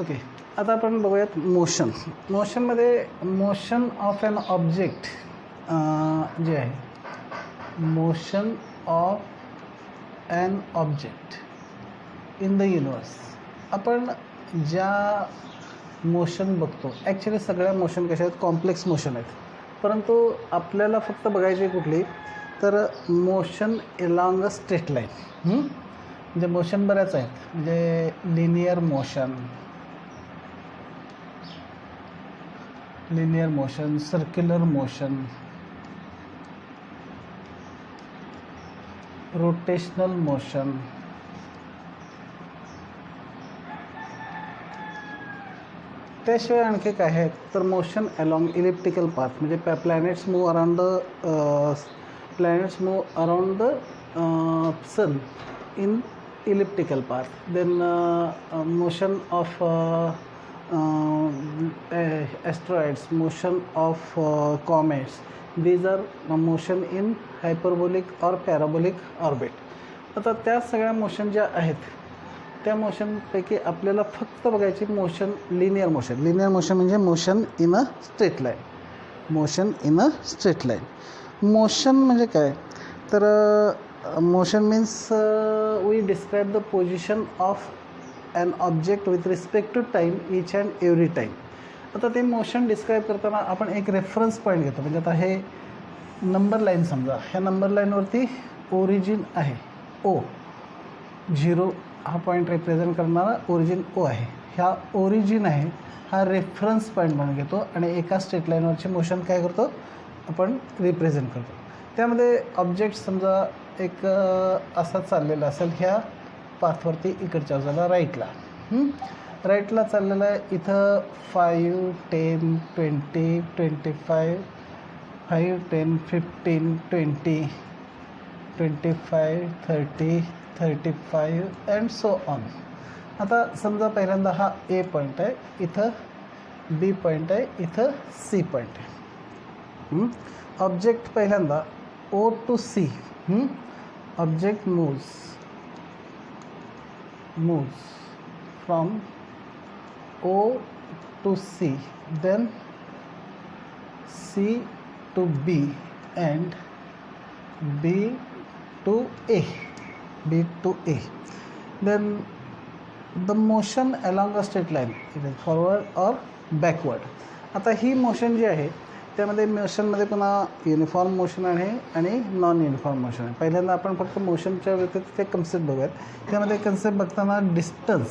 Okay, आता आपण बघूयात मोशन. मोशनमध्ये मोशन ऑफ ॲन ऑब्जेक्ट जे आहे, motion of an object in the universe. आपण ज्या मोशन बघतो, ॲक्च्युली सगळ्या मोशन कशा आहेत, कॉम्प्लेक्स मोशन आहेत, परंतु आपल्याला फक्त बघायची कुठली तर motion along a straight line. म्हणजे मोशन बऱ्याच आहेत, म्हणजे linear motion, circular motion, rotational motion, त्याशिवाय आणखी काय आहेत तर मोशन अलॉंग इलिप्टिकल पाथ, म्हणजे planets move around the sun in elliptical path. Then motion of asteroids, motion of comets. These are motion in hyperbolic or parabolic orbit. आता त्या सगळ्या motion ज्या आहेत त्या मोशनपैकी आपल्याला फक्त बघायची motion linear motion. Linear motion म्हणजे motion in a straight line. Motion म्हणजे काय तर motion means we describe the position of an object with respect to time each and every time. आता ते मोशन डिस्क्राईब करताना आपण एक रेफरन्स पॉईंट घेतो. म्हणजे आता हे नंबर लाईन समजा, ह्या नंबर लाईनवरती ओरिजिन आहे ओ, 0 हा पॉईंट रिप्रेझेंट करणारा ओरिजिन ओ आहे. ह्या ओरिजिन आहे हा रेफरन्स पॉईंट म्हणून घेतो आणि एका स्ट्रेट लाईनवरचे मोशन काय करतो आपण रिप्रेझेंट करतो. त्यामध्ये ऑब्जेक्ट समजा एक असा चाललेला असेल ह्या पाथवरती इकडच्या बाजूला राईटला चाललेलं आहे. इथं 5, 10, 20, 25, 5, 10, 15, 20, 25, 30, 35 अँड सो ऑन. आता समजा पहिल्यांदा हा ए पॉईंट आहे, इथं बी पॉईंट आहे, इथं सी पॉईंट आहे. ऑब्जेक्ट पहिल्यांदा O to C, object moves from O to C, then C to B and B to A. Then the motion along a straight line, either forward or backward. आता ही motion जी आहे त्यामध्ये मोशनमध्ये पुन्हा uniform motion आहे आणि non uniform motion आहे. पहिल्यांदा आपण फक्त मोशनच्या व्यतिरिक्त ते कन्सेप्ट बघूयात. त्यामध्ये कन्सेप्ट बघताना डिस्टन्स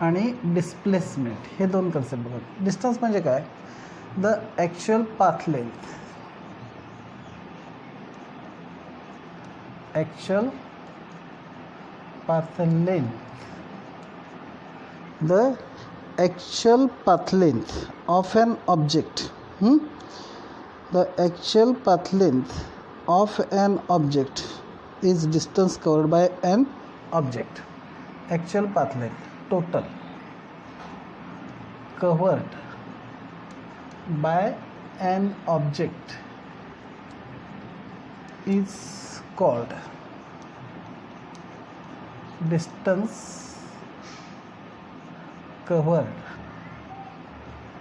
आणि डिस्प्लेसमेंट हे दोन कन्सेप्ट बघूयात. डिस्टन्स म्हणजे काय, the actual path length, the actual path length of an object. The actual path length of an object is distance covered by an object. Actual path length, total covered by an object is called distance covered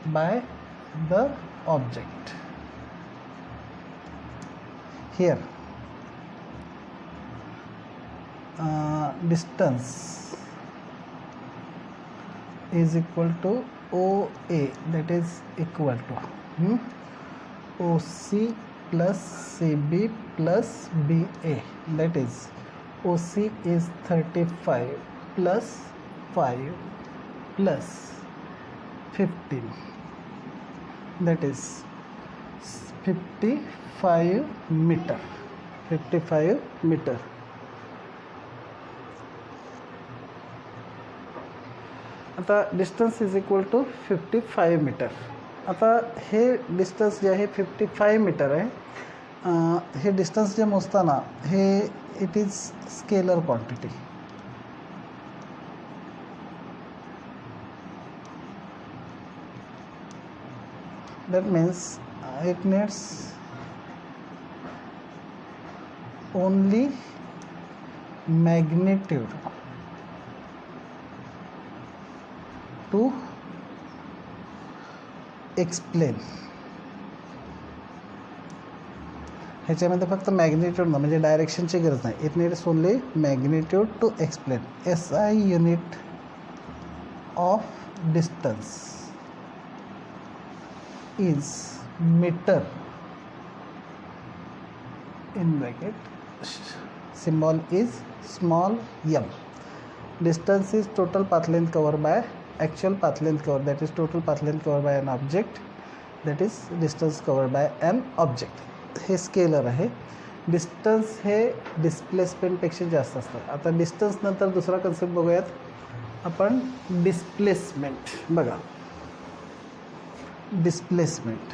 by the object. Here distance is equal to OA, that is equal to OC plus CB plus BA, that is OC is 35 plus 5 plus 15, that is 55 meter. आता distance is equal to 55 metre. आता हे distance जे आहे 55 metre आहे. हे distance जे मोजताना हे it is scalar quantity. That means it needs only magnitude to explain. ह्याच्यामध्ये फक्त मॅग्निट्यूड ना म्हणजे डायरेक्शनची गरज नाही. It needs only magnitude to explain. SI unit of distance is meter in bracket, symbol is small m. Distance is total path length covered by actual path length covered, that is total path length covered by an object, that is distance covered by an object. हे scalar आहे. Distance हे डिस्प्लेसमेंटपेक्षा जास्त असतं. आता distance नंतर दुसरा concept बघूयात आपण, डिस्प्लेसमेंट. बघा displacement.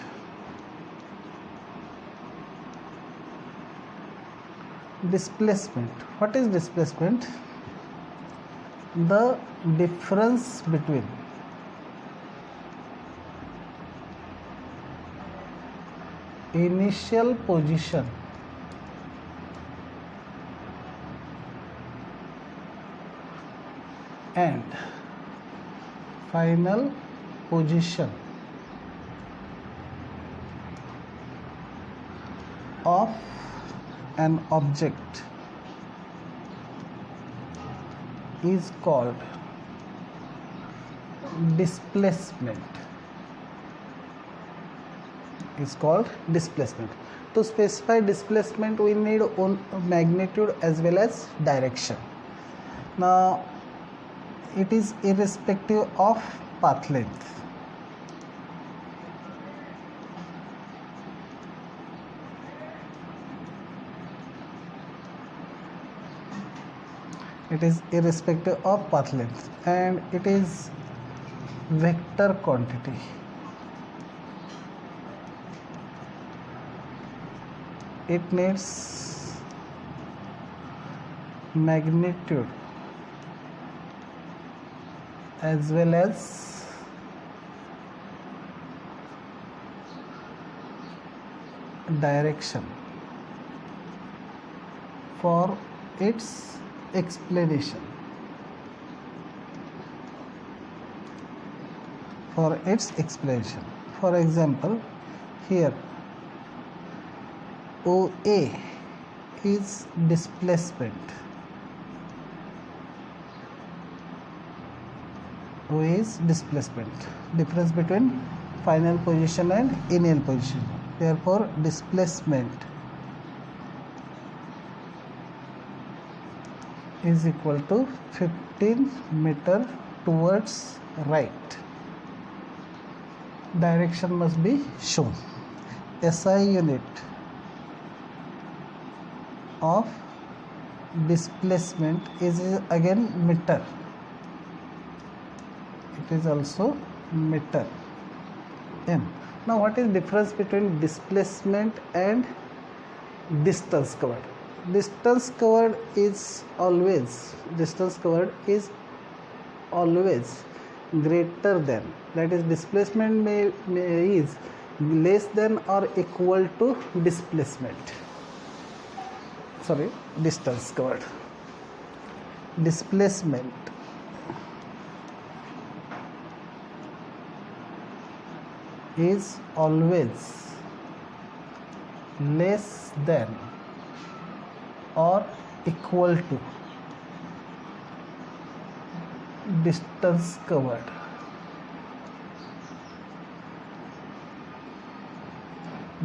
Displacement. What is displacement? The difference between initial position and final position of an object is called displacement. Is called displacement. To specify displacement we need magnitude as well as direction. Now it is irrespective of path length. It is irrespective of path length and it is vector quantity. It needs magnitude as well as direction for its explanation. For its explanation. For example, here OA is displacement. OA is displacement. Difference between final position and initial position. Therefore, displacement is equal to 15 meter towards right. Direction must be shown. SI unit of displacement is again meter. It is also meter m. Now what is difference between displacement and distance covered? Distance covered is always greater than, that is displacement is less than or equal to displacement. Sorry, distance covered. Displacement is always less than or equal to distance covered.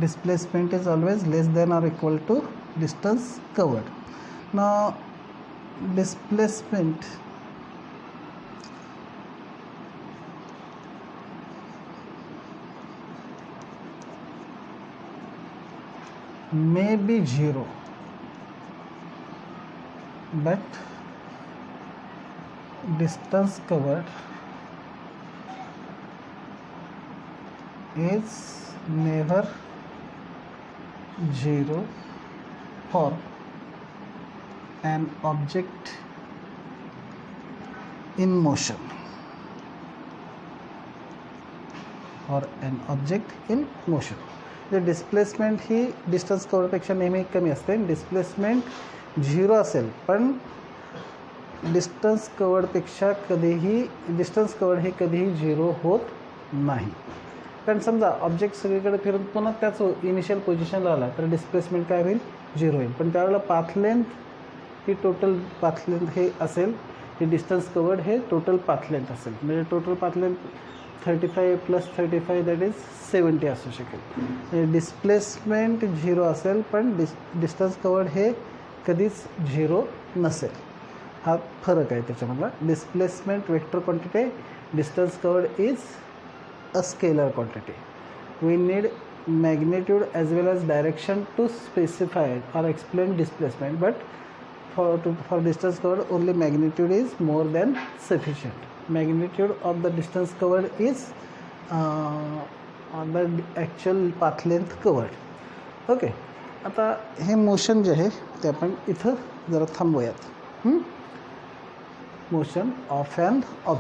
Displacement is always less than or equal to distance covered. Now displacement may be 0, but distance covered is never 0 for an object in motion. For an object in motion. The displacement ही distance कवरपेक्षा नेहमी कमी असते. Displacement 0 असेल पण distance कवर्डपेक्षा कधीही distance covered हे कधीही 0 होत नाही. कारण समजा ऑब्जेक्ट सगळीकडे फिरून पुन्हा त्याच इनिशियल पोझिशनला आला तर डिस्प्लेसमेंट काय होईल, 0 होईल. पण त्यावेळेला पाथ लेंथ ही टोटल पाथ लेंथ हे असेल, हे डिस्टन्स कवर्ड हे टोटल पाथ लेंथ असेल. म्हणजे total path length 35 + 35 that is 70 असू शकेल. म्हणजे डिस्प्लेसमेंट 0 असेल पण डिस्टन्स कवर्ड हे कधीच 0 नसेल. हा फरक आहे त्याच्यामधला. Displacement vector quantity, distance covered is a scalar quantity. We need magnitude as well as direction to specify or explain displacement, but for distance covered only magnitude is more than sufficient. Magnitude of the distance covered is on the actual path length covered. Okay, आता हे motion जे आहे ते आपण इथं जरा थांबूयात. Motion of an object.